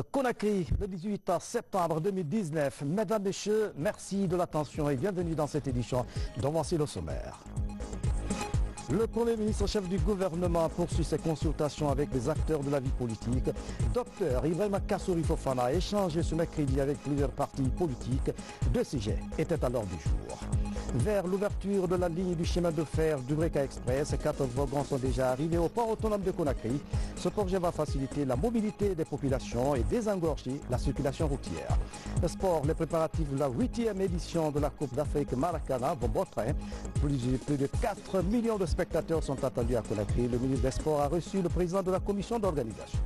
Conakry, le 18 septembre 2019. Mesdames, Messieurs, merci de l'attention et bienvenue dans cette édition dont voici le sommaire. Le Premier ministre chef du gouvernement poursuit ses consultations avec les acteurs de la vie politique. Docteur Ibrahima Kassouri Fofana a échangé ce mercredi avec plusieurs partis politiques. Deux sujets étaient à l'ordre du jour. Vers l'ouverture de la ligne du chemin de fer du Breka Express, 4 wagons sont déjà arrivés au port autonome de Conakry. Ce projet va faciliter la mobilité des populations et désengorger la circulation routière. Le sport, les préparatifs de la 8e édition de la Coupe d'Afrique Maracana vont bon train. Plus de 4 millions de spectateurs sont attendus à Conakry. Le ministre des Sports a reçu le président de la commission d'organisation.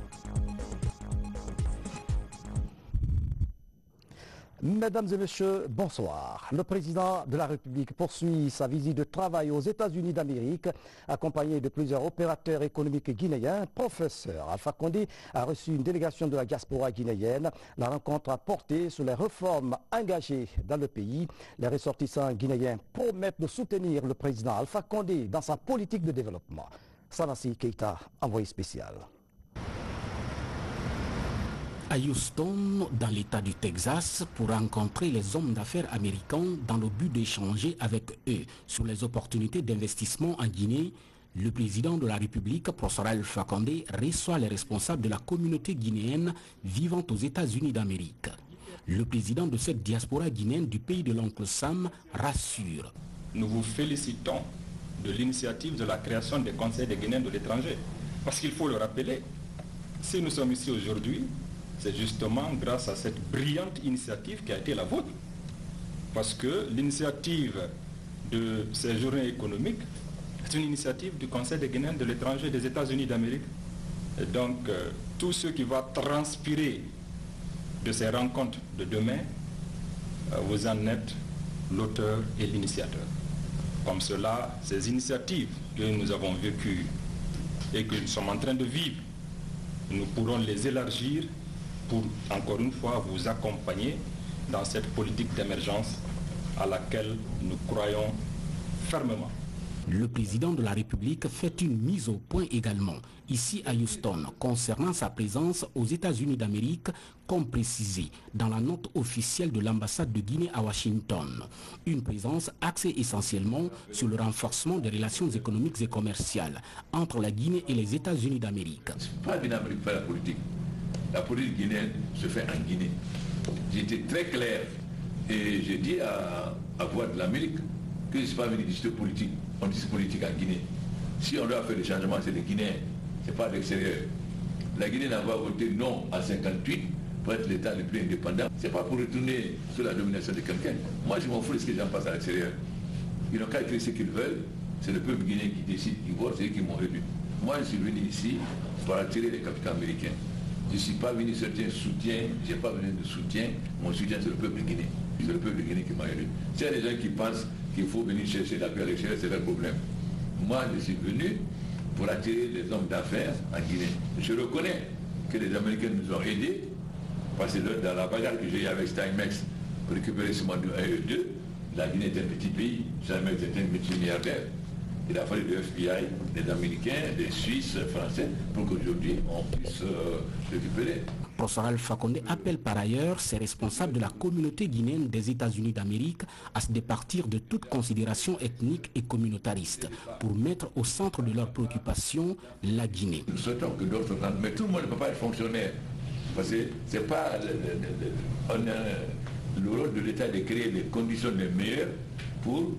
Mesdames et messieurs, bonsoir. Le président de la République poursuit sa visite de travail aux États-Unis d'Amérique, accompagné de plusieurs opérateurs économiques guinéens. Professeur Alpha Condé a reçu une délégation de la diaspora guinéenne. La rencontre a porté sur les réformes engagées dans le pays. Les ressortissants guinéens promettent de soutenir le président Alpha Condé dans sa politique de développement. Sanassi Keita, envoyé spécial. À Houston, dans l'État du Texas, pour rencontrer les hommes d'affaires américains dans le but d'échanger avec eux sur les opportunités d'investissement en Guinée, le président de la République, professeur Alpha Condé, reçoit les responsables de la communauté guinéenne vivant aux États-Unis d'Amérique. Le président de cette diaspora guinéenne du pays de l'oncle Sam rassure. Nous vous félicitons de l'initiative de la création des conseils des Guinéens de l'étranger. Parce qu'il faut le rappeler, si nous sommes ici aujourd'hui, c'est justement grâce à cette brillante initiative qui a été la vôtre. Parce que l'initiative de ces journées économiques est une initiative du Conseil des Guinéens de l'étranger des États-Unis d'Amérique. Et donc, tout ce qui va transpirer de ces rencontres de demain, vous en êtes l'auteur et l'initiateur. Comme cela, ces initiatives que nous avons vécues et que nous sommes en train de vivre, nous pourrons les élargir pour, encore une fois, vous accompagner dans cette politique d'émergence à laquelle nous croyons fermement. Le président de la République fait une mise au point également, ici à Houston, concernant sa présence aux États-Unis d'Amérique, comme précisé dans la note officielle de l'ambassade de Guinée à Washington. Une présence axée essentiellement sur le renforcement des relations économiques et commerciales entre la Guinée et les États-Unis d'Amérique. Pas venir en Amérique faire la politique. La politique guinéenne se fait en Guinée. J'étais très clair et j'ai dit à Voix de l'Amérique que je ne suis pas venu discuter politique. On dit politique en Guinée. Si on doit faire des changements, c'est les Guinéens, ce n'est pas l'extérieur. La Guinée n'a pas voté non à 58 pour être l'État le plus indépendant. Ce n'est pas pour retourner sous la domination de quelqu'un. Moi, je m'en fous de ce que j'en passe à l'extérieur. Ils n'ont qu'à écrire ce qu'ils veulent. C'est le peuple guinéen qui décide, qui vote, c'est eux qui m'ont élu. Moi, je suis venu ici pour attirer les capitaux américains. Je ne suis pas venu chercher un soutien, je n'ai pas besoin de soutien. Mon soutien, c'est le peuple guinéen. C'est le peuple guinéen qui m'a élu. S'il y a des gens qui pensent qu'il faut venir chercher l'appui à l'extérieur, c'est leur problème. Moi, je suis venu pour attirer les hommes d'affaires en Guinée. Je reconnais que les Américains nous ont aidés, parce que dans la bagarre que j'ai eu avec Steinmex pour récupérer ce monde de AE2, la Guinée est un petit pays, Steinmex est un multimilliardaire. Il a fallu le FBI, des Américains, des Suisses, Français, pour qu'aujourd'hui on puisse récupérer. Professeur Alpha Condé appelle par ailleurs ses responsables de la communauté guinéenne des États-Unis d'Amérique à se départir de toute considération ethnique et communautariste pour mettre au centre de leurs préoccupations la Guinée. Nous souhaitons que d'autres rentrent, mais tout le monde ne peut pas être fonctionnaire. Parce que c'est pas le rôle de l'État de créer les conditions les meilleures pour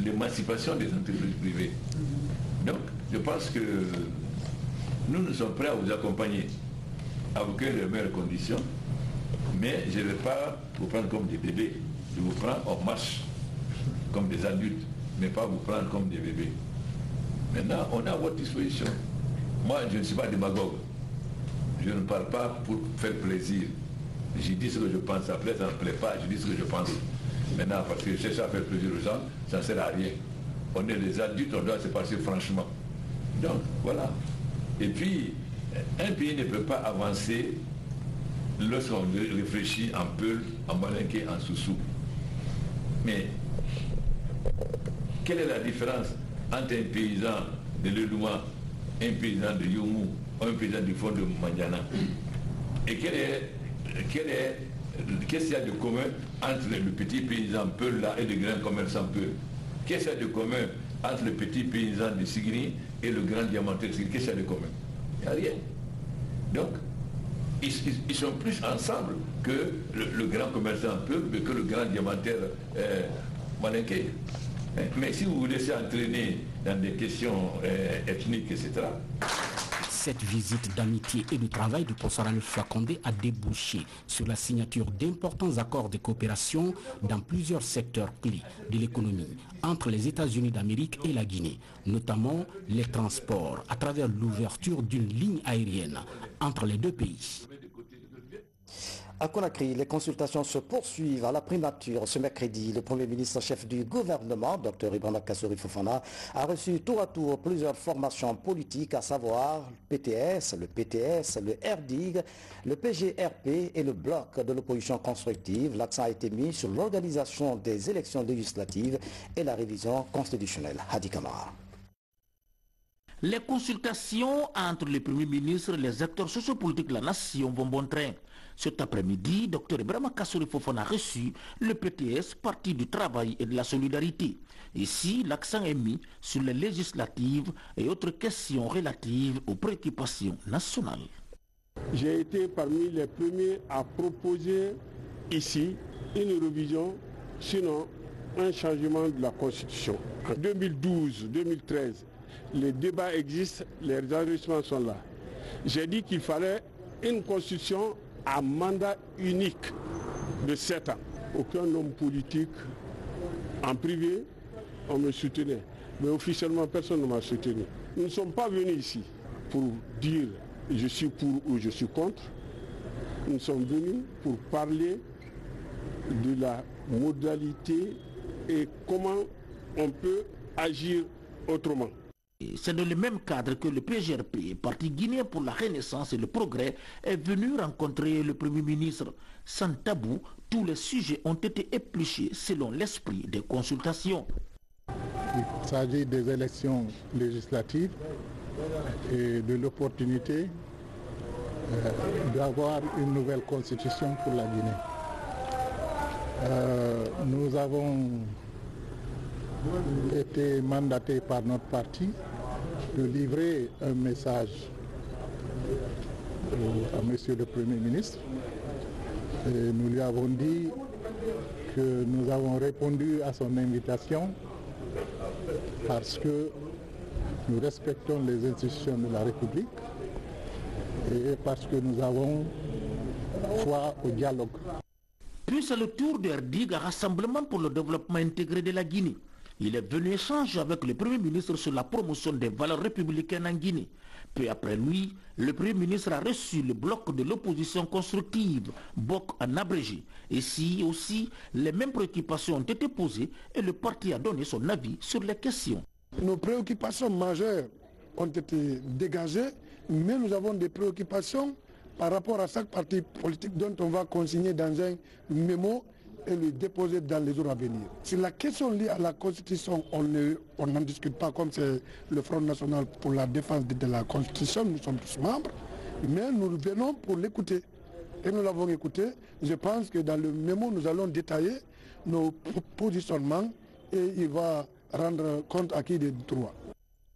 l'émancipation des entreprises privées. Donc, je pense que nous sommes prêts à vous accompagner, à vous créer les meilleures conditions, mais je ne vais pas vous prendre comme des bébés. Je vous prends en marche comme des adultes, mais pas vous prendre comme des bébés. Maintenant, on est à votre disposition. Moi, je ne suis pas démagogue. Je ne parle pas pour faire plaisir. Je dis ce que je pense. Après, ça ne me plaît pas, je dis ce que je pense. Maintenant, parce que je cherche à faire plaisir aux gens, ça ne sert à rien. On est des adultes, on doit se passer franchement. Donc, voilà. Et puis, un pays ne peut pas avancer lorsqu'on réfléchit en peul, en malinqué, en sous-sous. Mais, quelle est la différence entre un paysan de Leloua, un paysan de Youmou, un paysan du fond de Mandiana? Et quelle est qu'est-ce qu'il y a de commun entre le petit paysan Peul là et le grand commerçant Peul? Qu'est-ce qu'il y a de commun entre le petit paysan de Signy et le grand diamantaire de Signy? Qu'est-ce qu'il y a de commun? Il n'y a rien. Donc, ils sont plus ensemble que le grand commerçant Peul, mais que le grand diamantaire Malinké. Mais si vous vous laissez entraîner dans des questions ethniques, etc. Cette visite d'amitié et de travail du professeur Alpha Condé a débouché sur la signature d'importants accords de coopération dans plusieurs secteurs clés de l'économie entre les États-Unis d'Amérique et la Guinée, notamment les transports à travers l'ouverture d'une ligne aérienne entre les deux pays. À Conakry, les consultations se poursuivent à la primature. Ce mercredi, le Premier ministre chef du gouvernement, Dr Ibrahima Kassory Fofana, a reçu tour à tour plusieurs formations politiques, à savoir le PTS, le PTS, le RDIG, le PGRP et le bloc de l'opposition constructive. L'accent a été mis sur l'organisation des élections législatives et la révision constitutionnelle. Hadi Kamara. Les consultations entre les premiers ministres et les acteurs sociopolitiques de la nation vont bon train. Cet après-midi, Dr Ibrahima Kassory Fofana a reçu le PTS, Parti du Travail et de la Solidarité. Ici, l'accent est mis sur les législatives et autres questions relatives aux préoccupations nationales. J'ai été parmi les premiers à proposer ici une révision, sinon un changement de la Constitution. En 2012-2013, les débats existent, les enregistrements sont là. J'ai dit qu'il fallait une Constitution à mandat unique de 7 ans. Aucun homme politique, en privé, on me soutenait. Mais officiellement, personne ne m'a soutenu. Nous ne sommes pas venus ici pour dire je suis pour ou je suis contre. Nous sommes venus pour parler de la modalité et comment on peut agir autrement. C'est dans le même cadre que le PGRP, Parti guinéen pour la Renaissance et le Progrès, est venu rencontrer le Premier ministre. Sans tabou, tous les sujets ont été épluchés selon l'esprit des consultations. Il s'agit des élections législatives et de l'opportunité d'avoir une nouvelle constitution pour la Guinée. Nous avons été mandatés par notre parti de livrer un message à Monsieur le Premier ministre. Et nous lui avons dit que nous avons répondu à son invitation parce que nous respectons les institutions de la République et parce que nous avons foi au dialogue. Puis c'est le tour de RDIG, Rassemblement pour le développement intégré de la Guinée. Il est venu échanger avec le Premier ministre sur la promotion des valeurs républicaines en Guinée. Peu après lui, le Premier ministre a reçu le bloc de l'opposition constructive, BOC en abrégé. Ici aussi, les mêmes préoccupations ont été posées et le parti a donné son avis sur les questions. Nos préoccupations majeures ont été dégagées, mais nous avons des préoccupations par rapport à chaque parti politique dont on va consigner dans un mémo et le déposer dans les jours à venir. Sur la question liée à la Constitution, on n'en discute pas comme c'est le Front National pour la défense de la Constitution, nous sommes tous membres, mais nous venons pour l'écouter. Et nous l'avons écouté. Je pense que dans le mémo, nous allons détailler nos positionnements et il va rendre compte à qui des droits.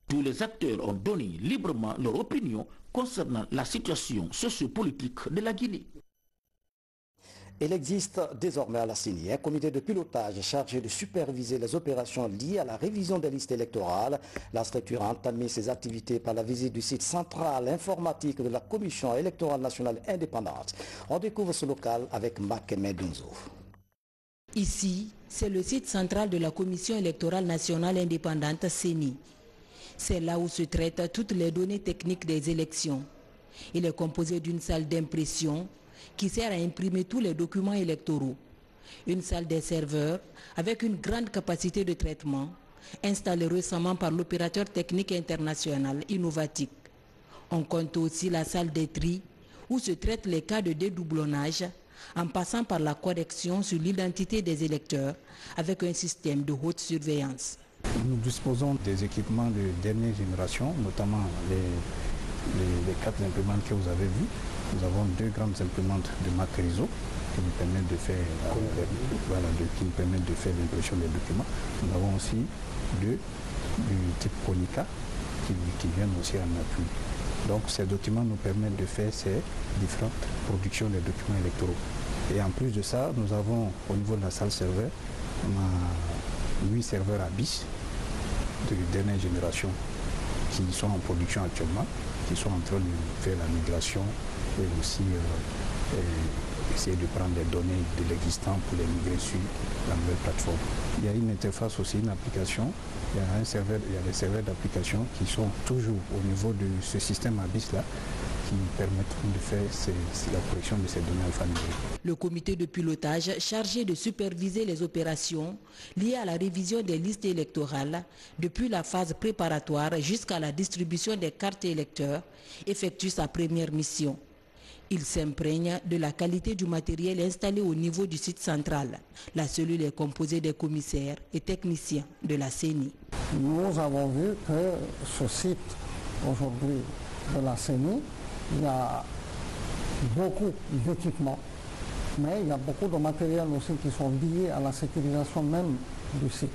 Tous les acteurs ont donné librement leur opinion concernant la situation sociopolitique de la Guinée. Il existe désormais à la CENI un comité de pilotage chargé de superviser les opérations liées à la révision des listes électorales. La structure a entamé ses activités par la visite du site central informatique de la Commission électorale nationale indépendante. On découvre ce local avec Makeme Dunzo. Ici, c'est le site central de la Commission électorale nationale indépendante CENI. C'est là où se traitent toutes les données techniques des élections. Il est composé d'une salle d'impression qui sert à imprimer tous les documents électoraux. Une salle des serveurs avec une grande capacité de traitement, installée récemment par l'opérateur technique international Innovatic. On compte aussi la salle des tri où se traitent les cas de dédoublonnage en passant par la correction sur l'identité des électeurs avec un système de haute surveillance. Nous disposons des équipements de dernière génération, notamment les 4 imprimantes que vous avez vues. Nous avons 2 grandes imprimantes de marque réseau qui nous permettent de faire l'impression des documents. Nous avons aussi 2 du type Konica qui viennent aussi en appui. Donc ces documents nous permettent de faire ces différentes productions des documents électoraux. Et en plus de ça, nous avons au niveau de la salle serveur, on a 8 serveurs à bis de dernière génération qui sont en production actuellement, qui sont en train de faire la migration et aussi essayer de prendre les données de l'existant pour les migrer sur la nouvelle plateforme. Il y a une interface aussi, une application, il y a des serveurs d'application qui sont toujours au niveau de ce système ABIS-là qui permettront de faire la correction de ces données alphanumériques. Le comité de pilotage chargé de superviser les opérations liées à la révision des listes électorales depuis la phase préparatoire jusqu'à la distribution des cartes électeurs effectue sa première mission. Il s'imprègne de la qualité du matériel installé au niveau du site central. La cellule est composée des commissaires et techniciens de la CENI. Nous avons vu que ce site aujourd'hui de la CENI, il y a beaucoup d'équipements, mais il y a beaucoup de matériel aussi qui sont liés à la sécurisation même du site.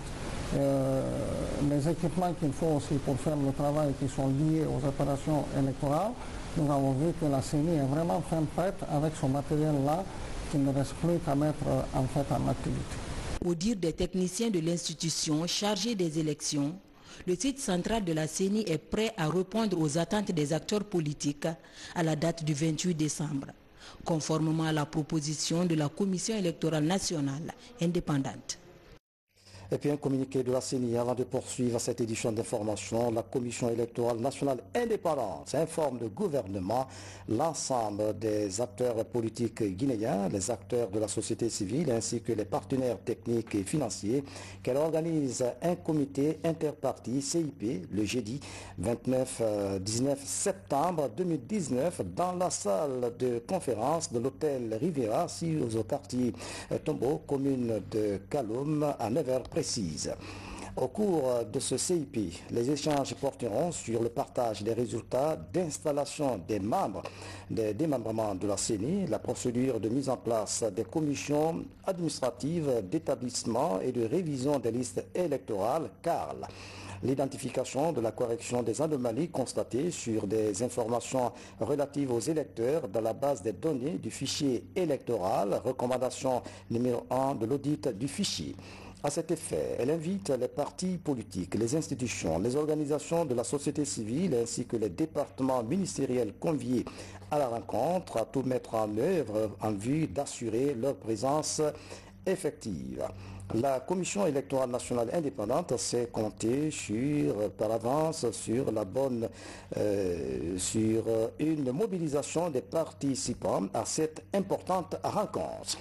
Les équipements qu'il faut aussi pour faire le travail qui sont liés aux opérations électorales, nous avons vu que la CENI est vraiment fin prête avec ce matériel-là qui ne reste plus qu'à mettre en activité. Au dire des techniciens de l'institution chargée des élections, le site central de la CENI est prêt à répondre aux attentes des acteurs politiques à la date du 28 décembre, conformément à la proposition de la Commission électorale nationale indépendante. Et puis un communiqué de la CENI avant de poursuivre cette édition d'information. La Commission électorale nationale indépendante informe le gouvernement, l'ensemble des acteurs politiques guinéens, les acteurs de la société civile ainsi que les partenaires techniques et financiers qu'elle organise un comité interparti CIP le jeudi 19 septembre 2019 dans la salle de conférence de l'hôtel Riviera, situé au quartier Tombo, commune de Kaloum, à 9h précises. Au cours de ce CIP, les échanges porteront sur le partage des résultats d'installation des membres des démembrements de la CENI, la procédure de mise en place des commissions administratives d'établissement et de révision des listes électorales, CARL. L'identification de la correction des anomalies constatées sur des informations relatives aux électeurs dans la base des données du fichier électoral, recommandation numéro 1 de l'audit du fichier. À cet effet, elle invite les partis politiques, les institutions, les organisations de la société civile ainsi que les départements ministériels conviés à la rencontre à tout mettre en œuvre en vue d'assurer leur présence effective. La Commission électorale nationale indépendante s'est comptée par avance sur une mobilisation des participants à cette importante rencontre.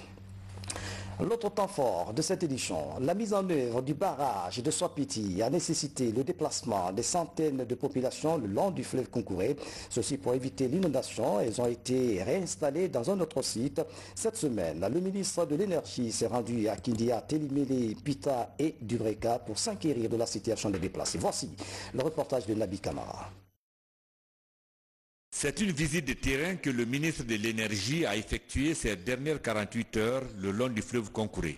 L'autre temps fort de cette édition, la mise en œuvre du barrage de Soapiti a nécessité le déplacement des centaines de populations le long du fleuve Concouré. Ceci pour éviter l'inondation. Elles ont été réinstallées dans un autre site. Cette semaine, le ministre de l'Énergie s'est rendu à Kindia, Télimélé, Pita et Dubreka pour s'inquérir de la situation des déplacés. Voici le reportage de Nabi Kamara. C'est une visite de terrain que le ministre de l'Énergie a effectuée ces dernières 48 heures le long du fleuve Concouré.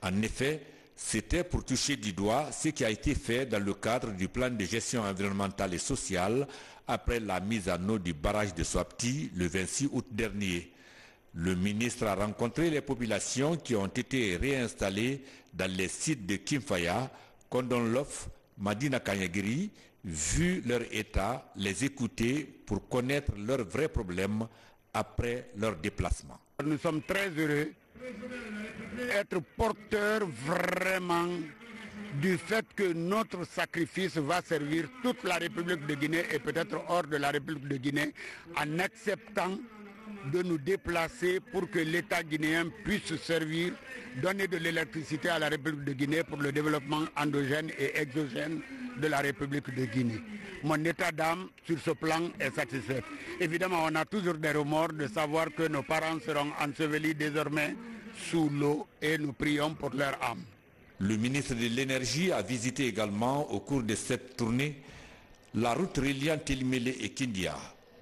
En effet, c'était pour toucher du doigt ce qui a été fait dans le cadre du plan de gestion environnementale et sociale après la mise en eau du barrage de Soapti le 26 août dernier. Le ministre a rencontré les populations qui ont été réinstallées dans les sites de Kimfaya, Kondonlof, Madina Kanyagiri, vu leur état, les écouter pour connaître leurs vrais problèmes après leur déplacement. Nous sommes très heureux d'être porteurs vraiment du fait que notre sacrifice va servir toute la République de Guinée et peut-être hors de la République de Guinée en acceptant de nous déplacer pour que l'État guinéen puisse se servir, donner de l'électricité à la République de Guinée pour le développement endogène et exogène de la République de Guinée. Mon état d'âme sur ce plan est satisfait. Évidemment, on a toujours des remords de savoir que nos parents seront ensevelis désormais sous l'eau et nous prions pour leur âme. Le ministre de l'Énergie a visité également au cours de cette tournée la route reliant Télimélé et Kindia.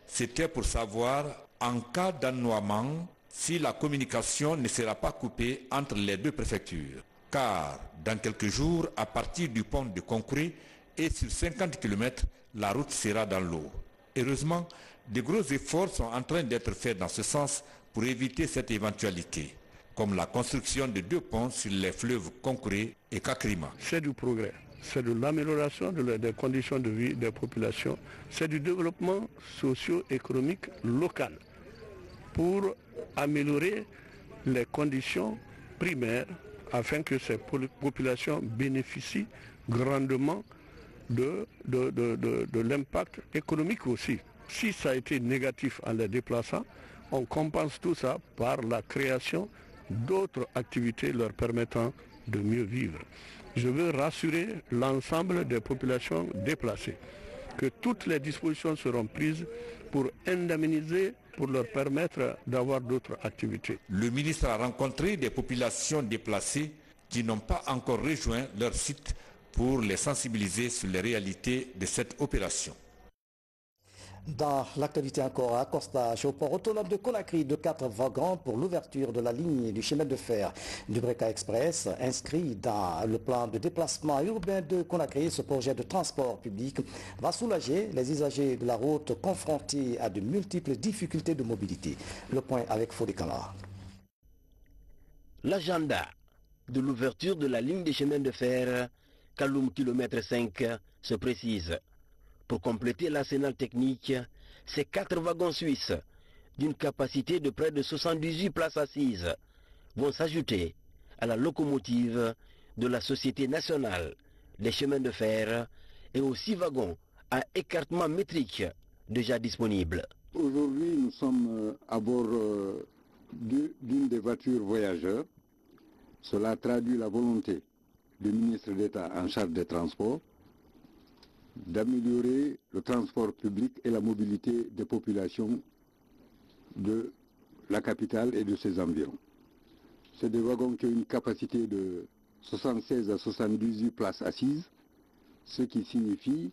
C'était pour savoir en cas d'ennoiement si la communication ne sera pas coupée entre les deux préfectures. Car dans quelques jours, à partir du pont de Concouré et sur 50 km, la route sera dans l'eau. Heureusement, de gros efforts sont en train d'être faits dans ce sens pour éviter cette éventualité, comme la construction de 2 ponts sur les fleuves Concouré et Kakrima. C'est du progrès, c'est de l'amélioration des conditions de vie des populations, c'est du développement socio-économique local pour améliorer les conditions primaires afin que ces populations bénéficient grandement de l'impact économique aussi. Si ça a été négatif en les déplaçant, on compense tout ça par la création d'autres activités leur permettant de mieux vivre. Je veux rassurer l'ensemble des populations déplacées que toutes les dispositions seront prises pour indemniser, pour leur permettre d'avoir d'autres activités. Le ministre a rencontré des populations déplacées qui n'ont pas encore rejoint leur site pour les sensibiliser sur les réalités de cette opération. Dans l'actualité encore, accostage au port autonome de Conakry de 4 wagons pour l'ouverture de la ligne du chemin de fer du Breka Express. Inscrit dans le plan de déplacement urbain de Conakry, ce projet de transport public va soulager les usagers de la route confrontés à de multiples difficultés de mobilité. Le point avec Fodekala. L'agenda de l'ouverture de la ligne de chemin de fer Kaloum km 5 se précise. Pour compléter l'arsenal technique, ces 4 wagons suisses, d'une capacité de près de 78 places assises, vont s'ajouter à la locomotive de la Société nationale des chemins de fer et aux 6 wagons à écartement métrique déjà disponibles. Aujourd'hui, nous sommes à bord d'une des voitures voyageurs. Cela traduit la volonté du ministre d'État en charge des transports d'améliorer le transport public et la mobilité des populations de la capitale et de ses environs. C'est des wagons qui ont une capacité de 76 à 78 places assises, ce qui signifie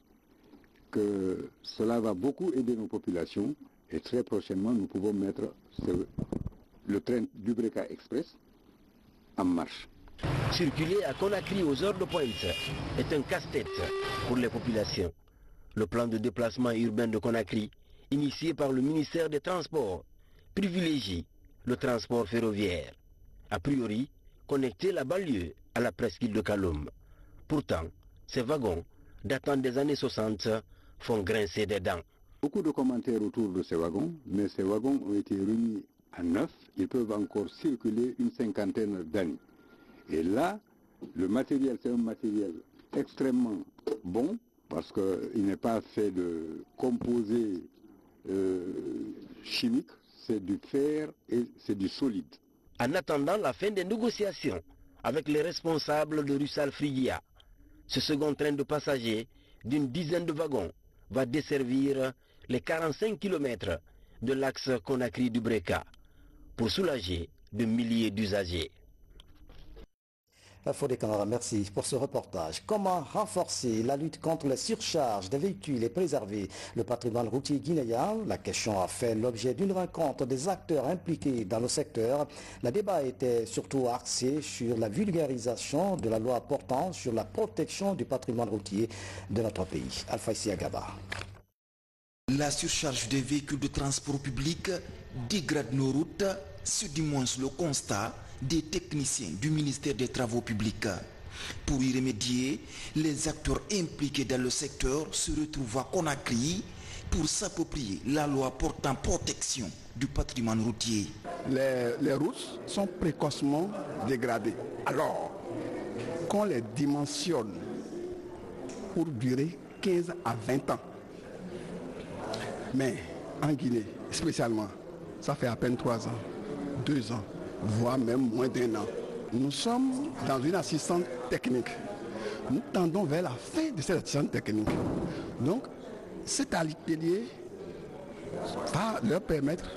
que cela va beaucoup aider nos populations et très prochainement nous pouvons mettre le train du Breka Express en marche. Circuler à Conakry aux heures de pointe est un casse-tête pour les populations. Le plan de déplacement urbain de Conakry, initié par le ministère des Transports, privilégie le transport ferroviaire. A priori, connecter la banlieue à la presqu'île de Kaloum. Pourtant, ces wagons, datant des années 60, font grincer des dents. Beaucoup de commentaires autour de ces wagons, mais ces wagons ont été remis à neuf. Ils peuvent encore circuler une 50aine d'années. Et là, le matériel, c'est un matériel extrêmement bon parce qu'il n'est pas fait de composés chimiques, c'est du fer et c'est du solide. En attendant la fin des négociations avec les responsables de Russal Frigia, ce second train de passagers d'une dizaine de wagons va desservir les 45 km de l'axe Conakry du Breka pour soulager de milliers d'usagers. Fodekala, merci pour ce reportage. Comment renforcer la lutte contre les surcharges des véhicules et préserver le patrimoine routier guinéen? La question a fait l'objet d'une rencontre des acteurs impliqués dans le secteur. Le débat était surtout axé sur la vulgarisation de la loi portant sur la protection du patrimoine routier de notre pays. Alpha Isiagaba. La surcharge des véhicules de transport public dégrade nos routes, c'est du moins le constat des techniciens du ministère des Travaux publics. Pour y remédier, les acteurs impliqués dans le secteur se retrouvent à Conakry pour s'approprier la loi portant protection du patrimoine routier. Les routes sont précocement dégradées. Alors, qu'on les dimensionne pour durer 15 à 20 ans. Mais en Guinée, spécialement, ça fait à peine 3 ans, 2 ans, voire même moins d'1 an. Nous sommes dans une assistance technique. Nous tendons vers la fin de cette assistance technique. Donc, cet atelier va leur permettre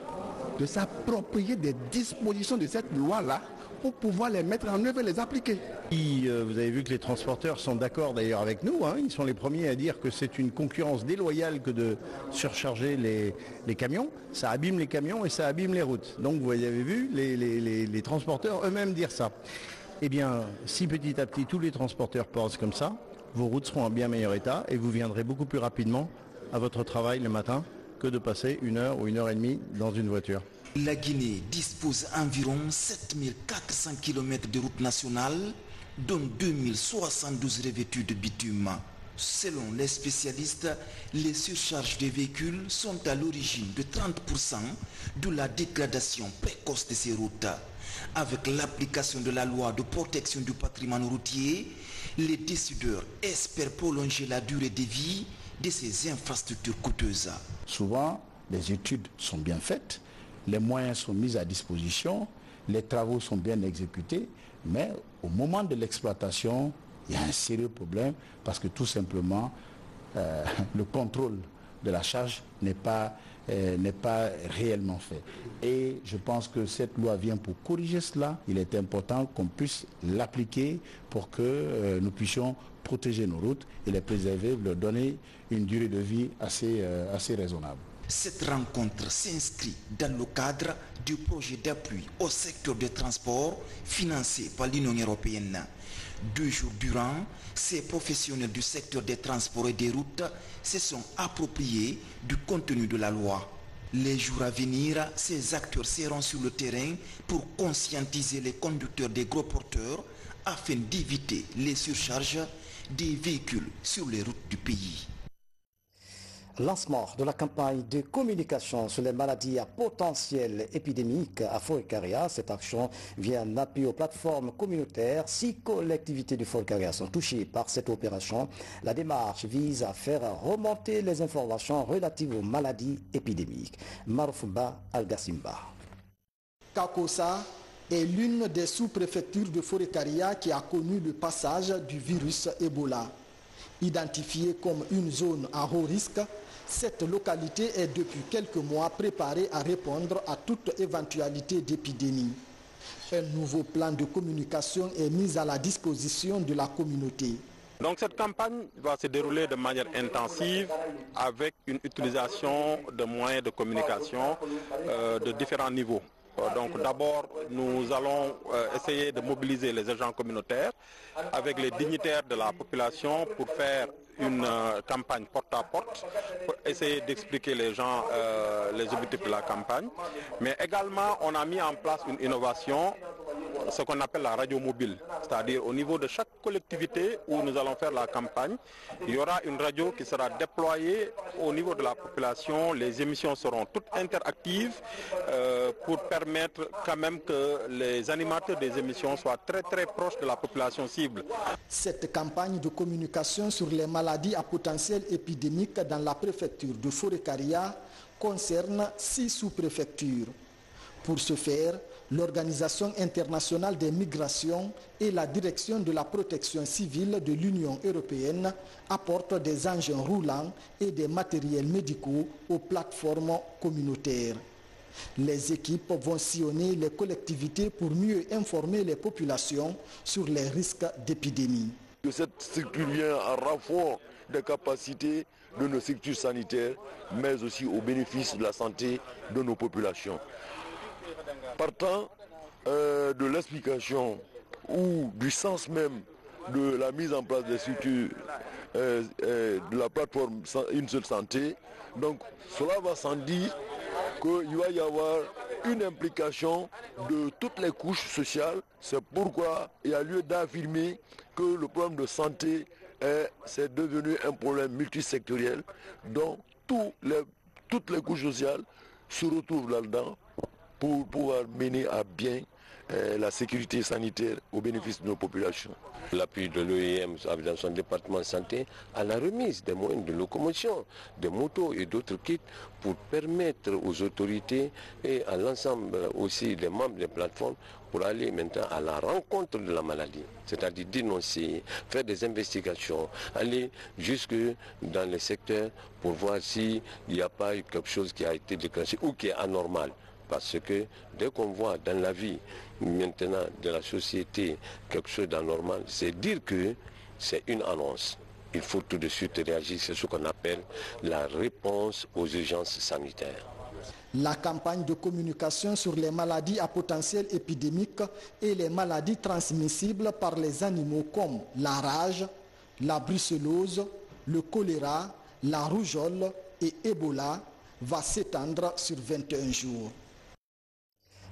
de s'approprier des dispositions de cette loi-là pour pouvoir les mettre en œuvre et les appliquer. Vous avez vu que les transporteurs sont d'accord d'ailleurs avec nous, hein. Ils sont les premiers à dire que c'est une concurrence déloyale que de surcharger les camions. Ça abîme les camions et ça abîme les routes. Donc vous avez vu les transporteurs eux-mêmes dire ça. Eh bien, si petit à petit tous les transporteurs pensent comme ça, vos routes seront en bien meilleur état et vous viendrez beaucoup plus rapidement à votre travail le matin que de passer 1 heure ou 1 heure et demie dans une voiture. La Guinée dispose environ 7400 km de routes nationales, dont 2072 revêtues de bitume. Selon les spécialistes, les surcharges des véhicules sont à l'origine de 30% de la dégradation précoce de ces routes. Avec l'application de la loi de protection du patrimoine routier, les décideurs espèrent prolonger la durée de vie de ces infrastructures coûteuses. Souvent, les études sont bien faites, les moyens sont mis à disposition, les travaux sont bien exécutés, mais au moment de l'exploitation, il y a un sérieux problème parce que tout simplement, le contrôle de la charge n'est pas réellement fait. Et je pense que cette loi vient pour corriger cela. Il est important qu'on puisse l'appliquer pour que nous puissions protéger nos routes et les préserver, leur donner une durée de vie assez raisonnable. Cette rencontre s'inscrit dans le cadre du projet d'appui au secteur des transports financé par l'Union européenne. 2 jours durant, ces professionnels du secteur des transports et des routes se sont appropriés du contenu de la loi. Les jours à venir, ces acteurs seront sur le terrain pour conscientiser les conducteurs des gros porteurs afin d'éviter les surcharges des véhicules sur les routes du pays. Lancement de la campagne de communication sur les maladies à potentiel épidémique à Forêt-Caria. Cette action vient en appui aux plateformes communautaires. 6 collectivités du Forêt-Caria sont touchées par cette opération. La démarche vise à faire remonter les informations relatives aux maladies épidémiques. Maroufba Al-Gassimba. Kakosa est l'une des sous-préfectures de Forêt-Caria qui a connu le passage du virus Ebola. Identifiée comme une zone à haut risque, cette localité est depuis quelques mois préparée à répondre à toute éventualité d'épidémie. Un nouveau plan de communication est mis à la disposition de la communauté. Donc cette campagne va se dérouler de manière intensive avec une utilisation de moyens de communication de différents niveaux. Donc d'abord, nous allons essayer de mobiliser les agents communautaires avec les dignitaires de la population pour faire une campagne porte à porte, pour essayer d'expliquer les gens les objectifs de la campagne. Mais également, on a mis en place une innovation, ce qu'on appelle la radio mobile. C'est-à-dire au niveau de chaque collectivité où nous allons faire la campagne, il y aura une radio qui sera déployée au niveau de la population. Les émissions seront toutes interactives pour permettre quand même que les animateurs des émissions soient très très proches de la population cible. Cette campagne de communication sur les maladies à potentiel épidémique dans la préfecture de Forêt-Caria concerne 6 sous-préfectures. Pour ce faire, l'Organisation internationale des migrations et la Direction de la protection civile de l'Union européenne apportent des engins roulants et des matériels médicaux aux plateformes communautaires. Les équipes vont sillonner les collectivités pour mieux informer les populations sur les risques d'épidémie. Cette structure vient en renfort des capacités de nos structures sanitaires, mais aussi au bénéfice de la santé de nos populations. Partant de l'explication ou du sens même de la mise en place des structures de la plateforme Une seule santé, donc cela va sans dire qu'il va y avoir une implication de toutes les couches sociales. C'est pourquoi il y a lieu d'affirmer que le problème de santé c'est devenu un problème multisectoriel dont toutes les couches sociales se retrouvent là-dedans pour pouvoir mener à bien la sécurité sanitaire au bénéfice de nos populations. L'appui de l'OIM dans son département santé à la remise des moyens de locomotion, des motos et d'autres kits pour permettre aux autorités et à l'ensemble aussi des membres des plateformes pour aller maintenant à la rencontre de la maladie, c'est-à-dire dénoncer, faire des investigations, aller jusque dans les secteurs pour voir s'il n'y a pas eu quelque chose qui a été déclenché ou qui est anormal. Parce que dès qu'on voit dans la vie maintenant de la société quelque chose d'anormal, c'est dire que c'est une annonce. Il faut tout de suite réagir, c'est ce qu'on appelle la réponse aux urgences sanitaires. La campagne de communication sur les maladies à potentiel épidémique et les maladies transmissibles par les animaux comme la rage, la brucellose, le choléra, la rougeole et Ebola va s'étendre sur 21 jours.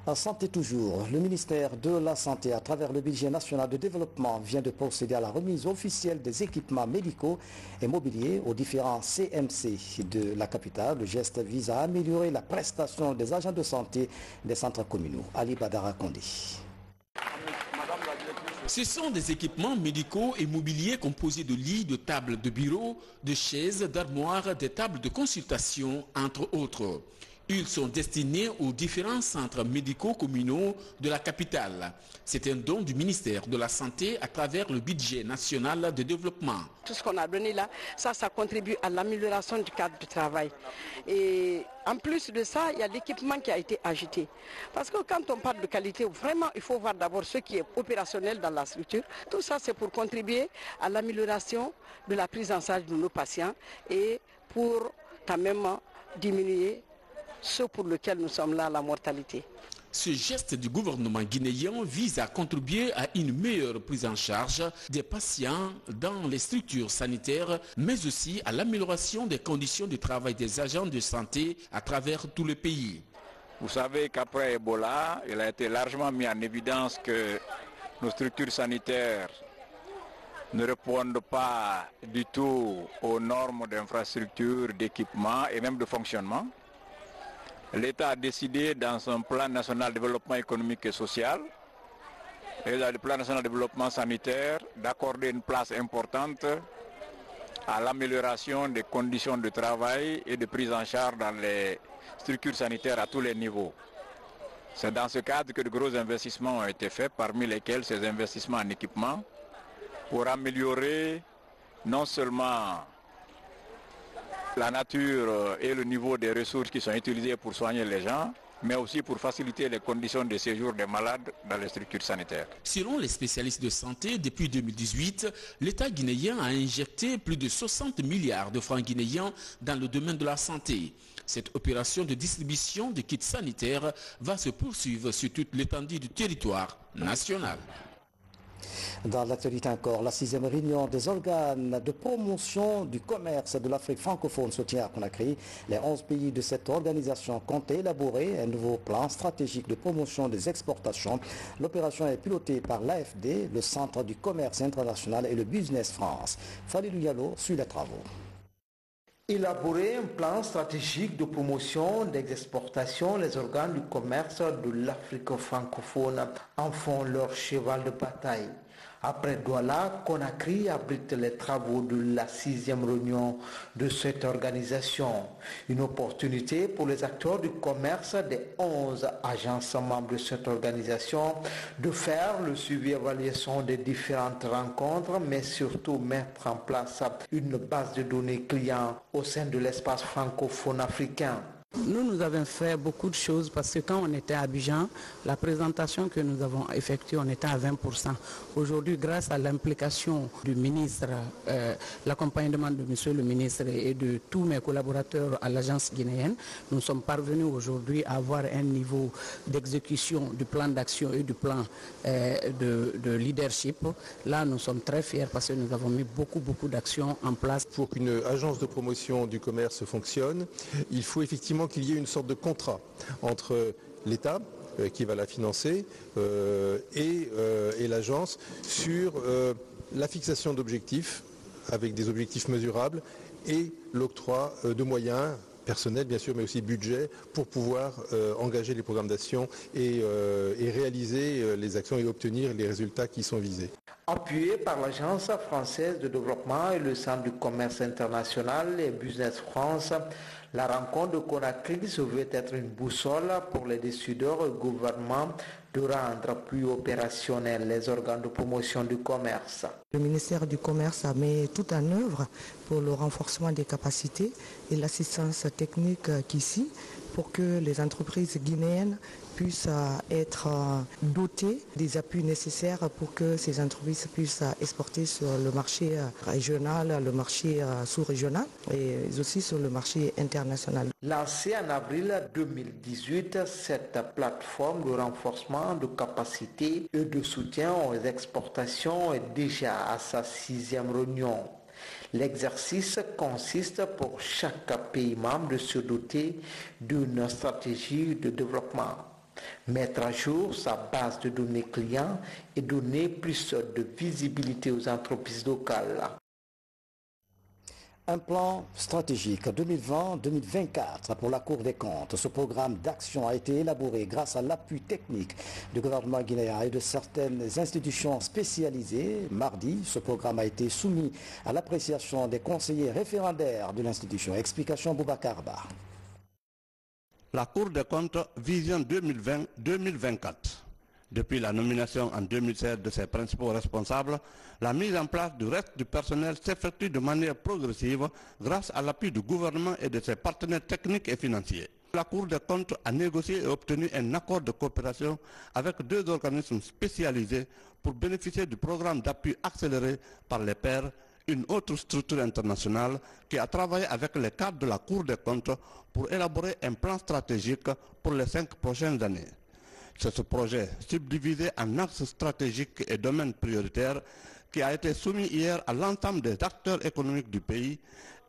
En santé toujours, le ministère de la Santé, à travers le budget national de développement, vient de procéder à la remise officielle des équipements médicaux et mobiliers aux différents CMC de la capitale. Le geste vise à améliorer la prestation des agents de santé des centres communaux. Ali Badara Kondé. Ce sont des équipements médicaux et mobiliers composés de lits, de tables de bureau, de chaises, d'armoires, des tables de consultation, entre autres. Ils sont destinés aux différents centres médicaux communaux de la capitale. C'est un don du ministère de la Santé à travers le budget national de développement. Tout ce qu'on a donné là, ça contribue à l'amélioration du cadre du travail. Et en plus de ça, il y a l'équipement qui a été agité. Parce que quand on parle de qualité, vraiment, il faut voir d'abord ce qui est opérationnel dans la structure. Tout ça, c'est pour contribuer à l'amélioration de la prise en charge de nos patients et pour quand même diminuer ce pour lequel nous sommes là, la mortalité. Ce geste du gouvernement guinéen vise à contribuer à une meilleure prise en charge des patients dans les structures sanitaires, mais aussi à l'amélioration des conditions de travail des agents de santé à travers tout le pays. Vous savez qu'après Ebola, il a été largement mis en évidence que nos structures sanitaires ne répondent pas du tout aux normes d'infrastructure, d'équipement et même de fonctionnement. L'État a décidé dans son plan national de développement économique et social et dans le plan national de développement sanitaire d'accorder une place importante à l'amélioration des conditions de travail et de prise en charge dans les structures sanitaires à tous les niveaux. C'est dans ce cadre que de gros investissements ont été faits, parmi lesquels ces investissements en équipement pour améliorer non seulement la nature et le niveau des ressources qui sont utilisées pour soigner les gens, mais aussi pour faciliter les conditions de séjour des malades dans les structures sanitaires. Selon les spécialistes de santé, depuis 2018, l'État guinéen a injecté plus de 60 milliards de francs guinéens dans le domaine de la santé. Cette opération de distribution de kits sanitaires va se poursuivre sur toute l'étendue du territoire national. Dans l'actualité encore, la 6e réunion des organes de promotion du commerce de l'Afrique francophone se tient à Conakry. Les 11 pays de cette organisation comptent élaborer un nouveau plan stratégique de promotion des exportations. L'opération est pilotée par l'AFD, le Centre du commerce international et le Business France. Falilou Diallo suit les travaux. Élaborer un plan stratégique de promotion des exportations, les organes du commerce de l'Afrique francophone en font leur cheval de bataille. Après Douala, Conakry abrite les travaux de la 6e réunion de cette organisation. Une opportunité pour les acteurs du commerce des 11 agences membres de cette organisation de faire le suivi et évaluation des différentes rencontres, mais surtout mettre en place une base de données clients au sein de l'espace francophone africain. Nous avons fait beaucoup de choses parce que quand on était à Abidjan, la présentation que nous avons effectuée, on était à 20%. Aujourd'hui, grâce à l'implication du ministre, l'accompagnement de monsieur le ministre et de tous mes collaborateurs à l'agence guinéenne, nous sommes parvenus aujourd'hui à avoir un niveau d'exécution du plan d'action et du plan de leadership. Là, nous sommes très fiers parce que nous avons mis beaucoup d'actions en place. Pour qu'une agence de promotion du commerce fonctionne, il faut effectivement qu'il y ait une sorte de contrat entre l'État qui va la financer et l'agence sur la fixation d'objectifs avec des objectifs mesurables et l'octroi de moyens personnels bien sûr mais aussi budget pour pouvoir engager les programmes d'action et réaliser les actions et obtenir les résultats qui sont visés. Appuyé par l'Agence française de développement et le Centre du commerce international et Business France, la rencontre de Conakry se veut être une boussole pour les décideurs et gouvernements de rendre plus opérationnels les organes de promotion du commerce. Le ministère du Commerce a mis tout en œuvre pour le renforcement des capacités et l'assistance technique qu'ici. pour que les entreprises guinéennes puissent être dotées des appuis nécessaires pour que ces entreprises puissent exporter sur le marché régional, le marché sous-régional et aussi sur le marché international. Lancée en avril 2018, cette plateforme de renforcement de capacité et de soutien aux exportations est déjà à sa 6e réunion. L'exercice consiste pour chaque pays membre de se doter d'une stratégie de développement, mettre à jour sa base de données clients et donner plus de visibilité aux entreprises locales. Un plan stratégique 2020-2024 pour la Cour des comptes. Ce programme d'action a été élaboré grâce à l'appui technique du gouvernement guinéen et de certaines institutions spécialisées. Mardi, ce programme a été soumis à l'appréciation des conseillers référendaires de l'institution. Explication Boubacar Ba. La Cour des comptes Vision 2020-2024. Depuis la nomination en 2016 de ses principaux responsables, la mise en place du reste du personnel s'effectue de manière progressive grâce à l'appui du gouvernement et de ses partenaires techniques et financiers. La Cour des comptes a négocié et obtenu un accord de coopération avec 2 organismes spécialisés pour bénéficier du programme d'appui accéléré par les pairs, une autre structure internationale qui a travaillé avec les cadres de la Cour des comptes pour élaborer un plan stratégique pour les 5 prochaines années. C'est ce projet subdivisé en axes stratégiques et domaines prioritaires qui a été soumis hier à l'ensemble des acteurs économiques du pays,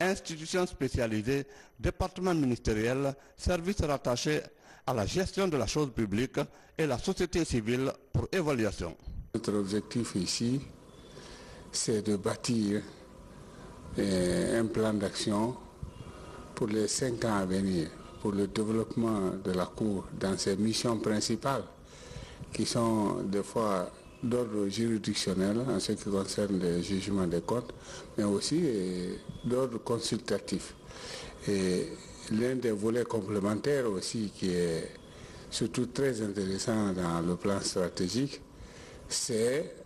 institutions spécialisées, départements ministériels, services rattachés à la gestion de la chose publique et la société civile pour évaluation. Notre objectif ici, c'est de bâtir un plan d'action pour les 5 ans à venir, pour le développement de la Cour dans ses missions principales, qui sont des fois d'ordre juridictionnel en ce qui concerne le jugement des comptes, mais aussi d'ordre consultatif. Et l'un des volets complémentaires aussi qui est surtout très intéressant dans le plan stratégique, c'est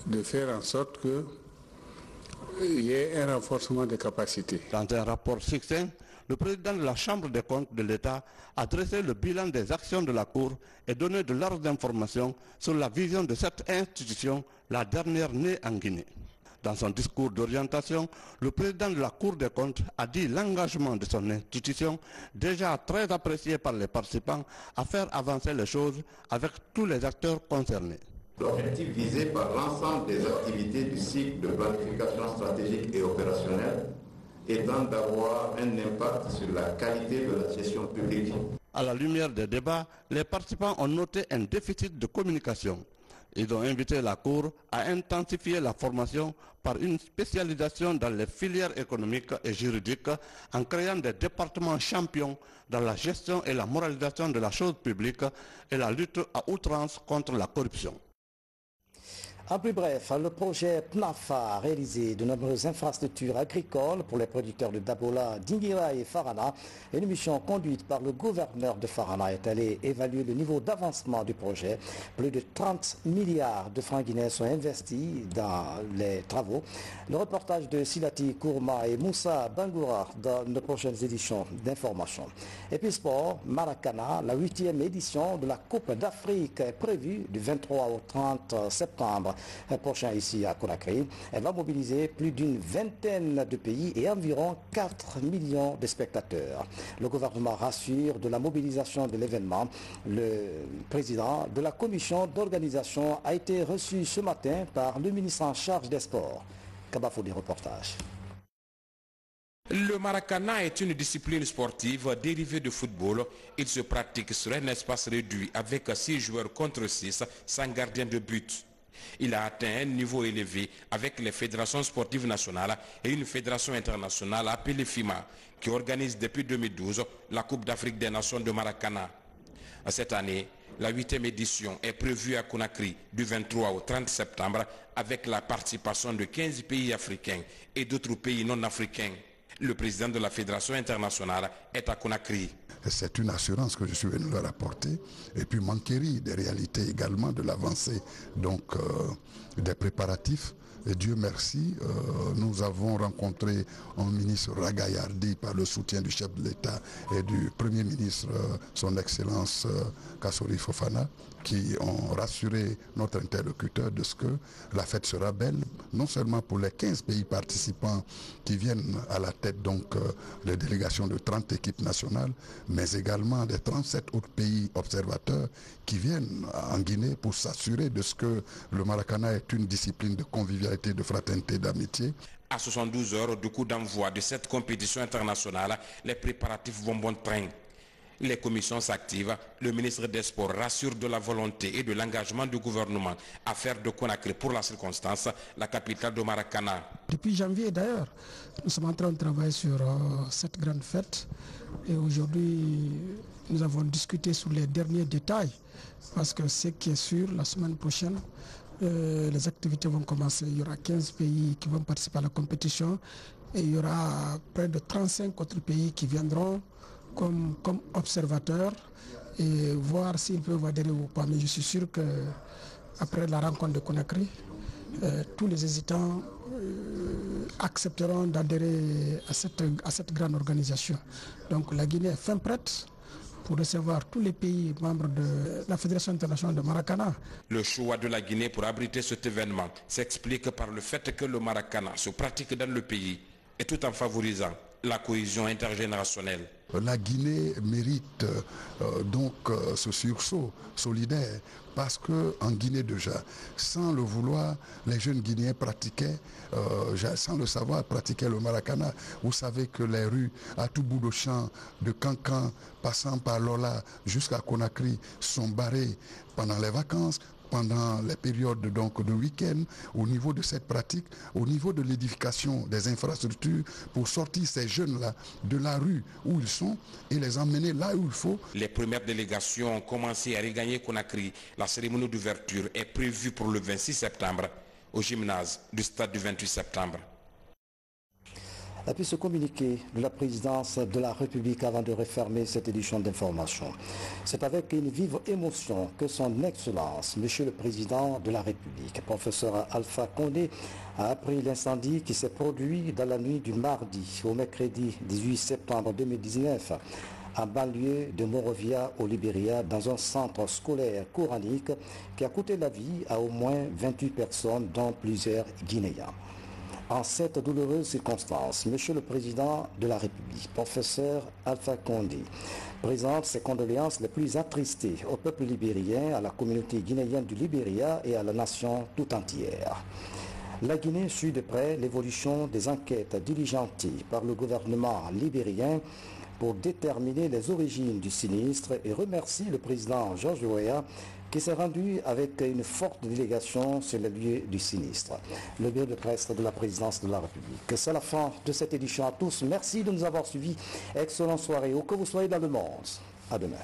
de faire en sorte qu'il y ait un renforcement des capacités. Dans un rapport succinct, le président de la Chambre des comptes de l'État a dressé le bilan des actions de la Cour et donné de larges informations sur la vision de cette institution, la dernière née en Guinée. Dans son discours d'orientation, le président de la Cour des comptes a dit l'engagement de son institution, déjà très apprécié par les participants, à faire avancer les choses avec tous les acteurs concernés. L'objectif visé par l'ensemble des activités du cycle de planification stratégique et opérationnelle étant d'avoir un impact sur la qualité de la gestion publique. À la lumière des débats, les participants ont noté un déficit de communication. Ils ont invité la Cour à intensifier la formation par une spécialisation dans les filières économiques et juridiques en créant des départements champions dans la gestion et la moralisation de la chose publique et la lutte à outrance contre la corruption. En plus bref, le projet PNAFA a réalisé de nombreuses infrastructures agricoles pour les producteurs de Dabola, Dinguira et Farana. Une mission conduite par le gouverneur de Farana est allée évaluer le niveau d'avancement du projet. Plus de 30 milliards de francs guinéens sont investis dans les travaux. Le reportage de Silati Kourma et Moussa Bangoura dans nos prochaines éditions d'information. Et puis sport, Maracana, la 8e édition de la Coupe d'Afrique est prévue du 23 au 30 septembre prochain ici à Conakry. Elle va mobiliser plus d'une vingtaine de pays et environ 4 millions de spectateurs. Le gouvernement rassure de la mobilisation de l'événement. Le président de la commission d'organisation a été reçu ce matin par le ministre en charge des sports. Kabafo des reportages. Le Maracana est une discipline sportive dérivée du football. Il se pratique sur un espace réduit avec 6 joueurs contre 6 sans gardien de but. Il a atteint un niveau élevé avec les fédérations sportives nationales et une fédération internationale appelée FIMA qui organise depuis 2012 la Coupe d'Afrique des Nations de Maracana. Cette année, la 8e édition est prévue à Conakry du 23 au 30 septembre avec la participation de 15 pays africains et d'autres pays non africains. Le président de la fédération internationale est à Conakry. C'est une assurance que je suis venu leur apporter et puis m'enquérir des réalités également de l'avancée donc des préparatifs Et Dieu merci, nous avons rencontré un ministre Ragayardi par le soutien du chef de l'État et du Premier ministre, son Excellence Kassori Fofana, qui ont rassuré notre interlocuteur de ce que la fête sera belle, non seulement pour les 15 pays participants qui viennent à la tête donc des délégations de 30 équipes nationales, mais également des 37 autres pays observateurs qui viennent en Guinée pour s'assurer de ce que le Maracana est une discipline de convivialité, de fraternité, d'amitié. À 72 heures du coup d'envoi de cette compétition internationale, les préparatifs vont bon train. Les commissions s'activent. Le ministre des Sports rassure de la volonté et de l'engagement du gouvernement à faire de Conakry pour la circonstance la capitale de Maracana. Depuis janvier d'ailleurs, nous sommes en train de travailler sur cette grande fête et aujourd'hui nous avons discuté sur les derniers détails parce que ce qui est sûr, la semaine prochaine, les activités vont commencer. Il y aura 15 pays qui vont participer à la compétition et il y aura près de 35 autres pays qui viendront comme observateurs et voir s'ils peuvent adhérer ou pas. Mais je suis sûr qu'après la rencontre de Conakry, tous les hésitants accepteront d'adhérer à cette grande organisation. Donc la Guinée est fin prête pour recevoir tous les pays membres de la Fédération internationale de Maracana. Le choix de la Guinée pour abriter cet événement s'explique par le fait que le Maracana se pratique dans le pays et tout en favorisant la cohésion intergénérationnelle. La Guinée mérite donc ce sursaut solidaire parce qu'en Guinée déjà, sans le vouloir, les jeunes Guinéens pratiquaient, sans le savoir, pratiquaient le Maracana. Vous savez que les rues à tout bout de champ, de Cancan, passant par Lola jusqu'à Conakry, sont barrées pendant les vacances, pendant les périodes donc de week-end, au niveau de cette pratique, au niveau de l'édification des infrastructures, pour sortir ces jeunes-là de la rue où ils sont et les emmener là où il faut. Les premières délégations ont commencé à regagner Conakry. La cérémonie d'ouverture est prévue pour le 26 septembre au gymnase du stade du 28 septembre. Et puis ce communiqué de la présidence de la République avant de refermer cette édition d'information. C'est avec une vive émotion que son Excellence, Monsieur le Président de la République, professeur Alpha Condé, a appris l'incendie qui s'est produit dans la nuit du mardi au mercredi 18 septembre 2019 en banlieue de Monrovia au Libéria dans un centre scolaire coranique qui a coûté la vie à au moins 28 personnes dont plusieurs Guinéens. En cette douloureuse circonstance, Monsieur le Président de la République, professeur Alpha Condé, présente ses condoléances les plus attristées au peuple libérien, à la communauté guinéenne du Libéria et à la nation tout entière. La Guinée suit de près l'évolution des enquêtes diligentées par le gouvernement libérien pour déterminer les origines du sinistre et remercie le président Georges Weah qui s'est rendu avec une forte délégation sur les lieux du sinistre. Le bureau de presse de la présidence de la République. C'est la fin de cette édition à tous. Merci de nous avoir suivis. Excellente soirée où que vous soyez dans le monde. À demain.